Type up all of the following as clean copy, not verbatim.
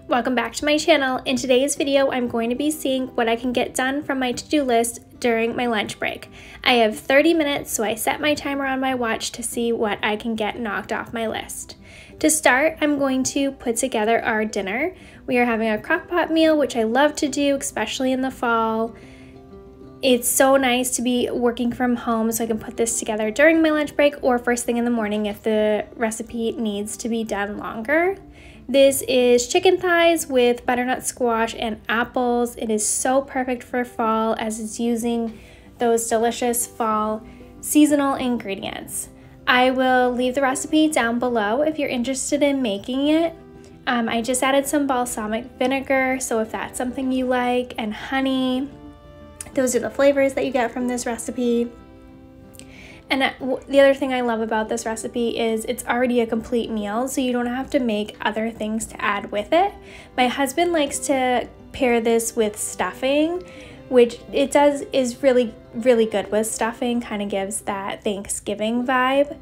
Welcome back to my channel. In today's video, I'm going to be seeing what I can get done from my to-do list during my lunch break. I have 30 minutes, so I set my timer on my watch to see what I can get knocked off my list. To start, I'm going to put together our dinner. We are having a crock-pot meal, which I love to do, especially in the fall. It's so nice to be working from home, so I can put this together during my lunch break or first thing in the morning if the recipe needs to be done longer. This is chicken thighs with butternut squash and apples. It is so perfect for fall as it's using those delicious fall seasonal ingredients. I will leave the recipe down below if you're interested in making it. I just added some balsamic vinegar, so if that's something you like, and honey. Those are the flavors that you get from this recipe. And the other thing I love about this recipe is it's already a complete meal, so you don't have to make other things to add with it. My husband likes to pair this with stuffing, which is really good with stuffing, kind of gives that Thanksgiving vibe.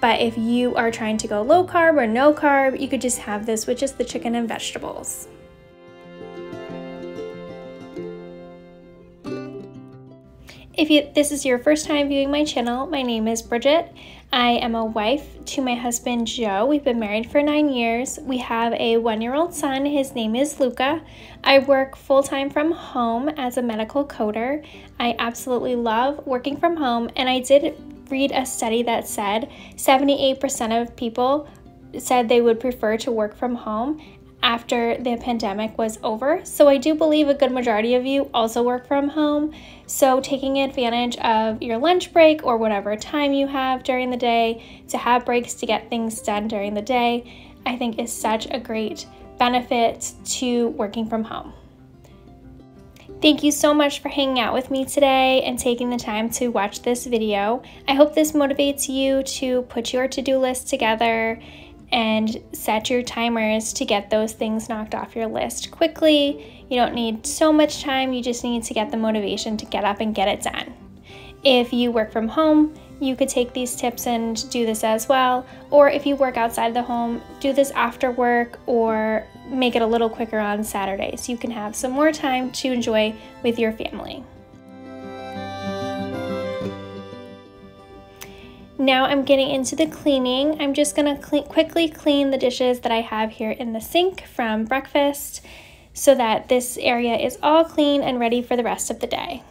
But if you are trying to go low carb or no carb, you could just have this with just the chicken and vegetables. If this is your first time viewing my channel, my name is Bridget. I am a wife to my husband Joe. We've been married for 9 years. We have a 1-year-old son. His name is Luca. I work full-time from home as a medical coder. I absolutely love working from home, and I did read a study that said 78% of people said they would prefer to work from home after the pandemic was over. So I do believe a good majority of you also work from home. So taking advantage of your lunch break or whatever time you have during the day to have breaks to get things done during the day, I think is such a great benefit to working from home. Thank you so much for hanging out with me today and taking the time to watch this video. I hope this motivates you to put your to-do list together and set your timers to get those things knocked off your list quickly. You don't need so much time, you just need to get the motivation to get up and get it done. If you work from home, you could take these tips and do this as well. Or if you work outside the home, do this after work or make it a little quicker on Saturdays. You can have some more time to enjoy with your family. Now I'm getting into the cleaning. I'm just gonna quickly clean the dishes that I have here in the sink from breakfast so that this area is all clean and ready for the rest of the day.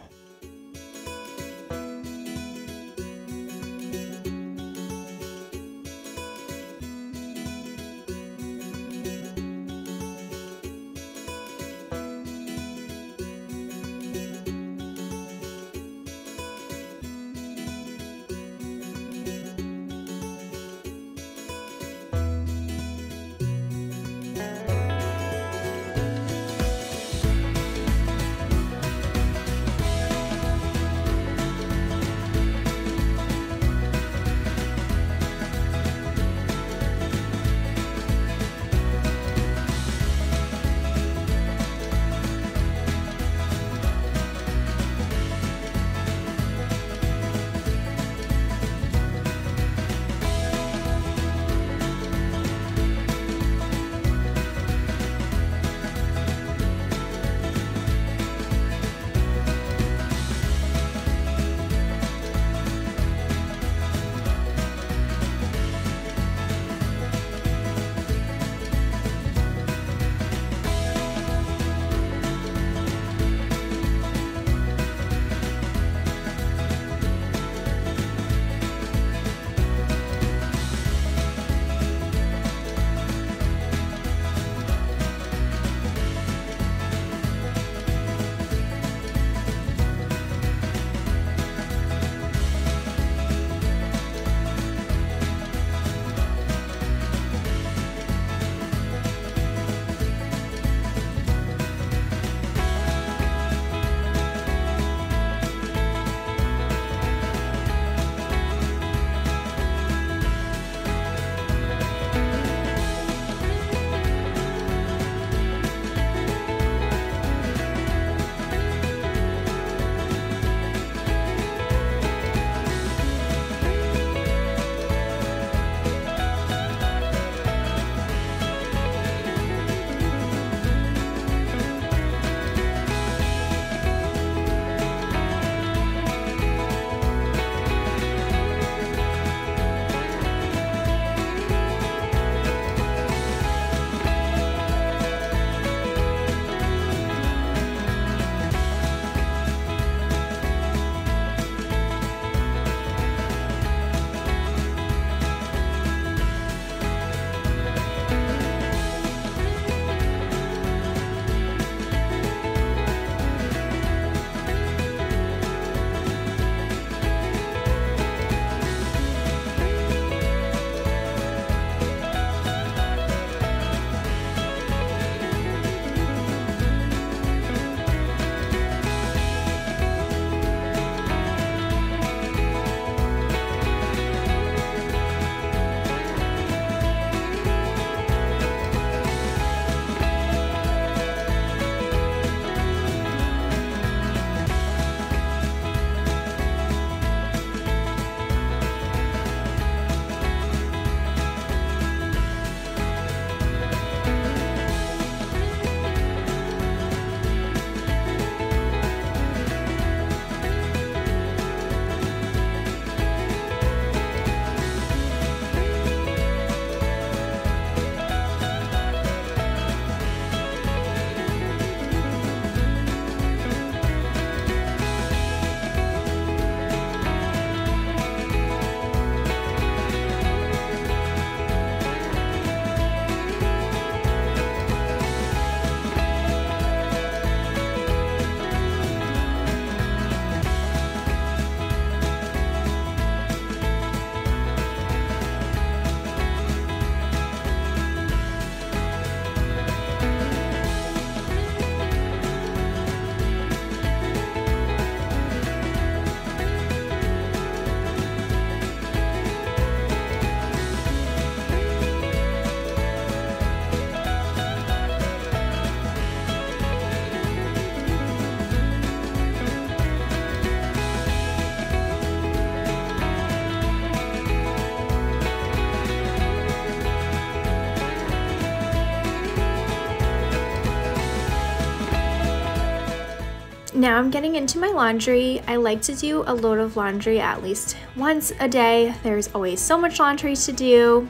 Now I'm getting into my laundry. I like to do a load of laundry at least once a day. There's always so much laundry to do,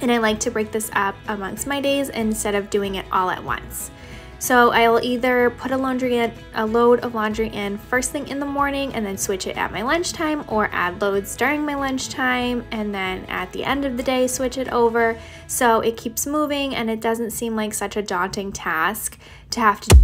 and I like to break this up amongst my days instead of doing it all at once. So I'll either put a load of laundry in first thing in the morning and then switch it at my lunchtime, or add loads during my lunchtime and then at the end of the day switch it over, so it keeps moving and it doesn't seem like such a daunting task to have to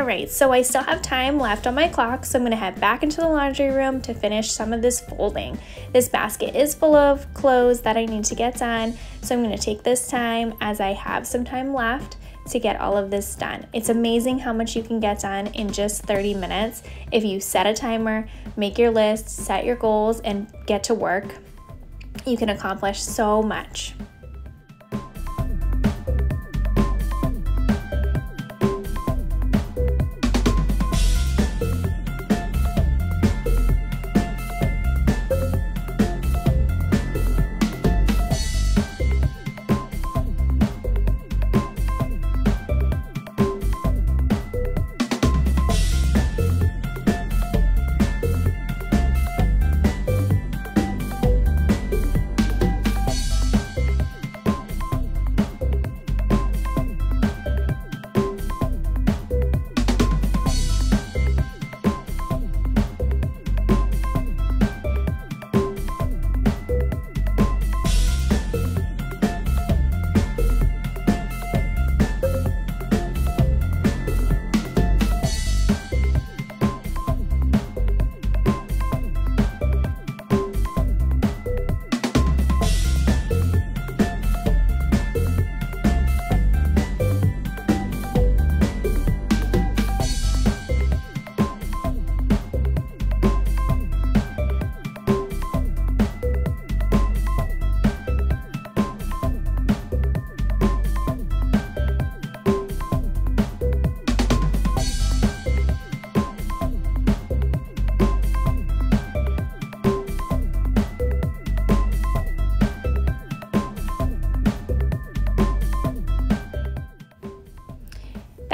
Alright, so I still have time left on my clock, so I'm going to head back into the laundry room to finish some of this folding. This basket is full of clothes that I need to get done, so I'm going to take this time as I have some time left to get all of this done. It's amazing how much you can get done in just 30 minutes if you set a timer, make your list, set your goals, and get to work. You can accomplish so much.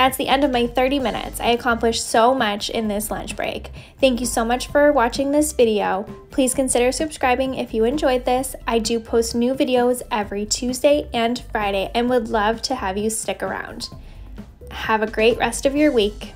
That's the end of my 30 minutes. I accomplished so much in this lunch break. Thank you so much for watching this video. Please consider subscribing if you enjoyed this. I do post new videos every Tuesday and Friday and would love to have you stick around. Have a great rest of your week.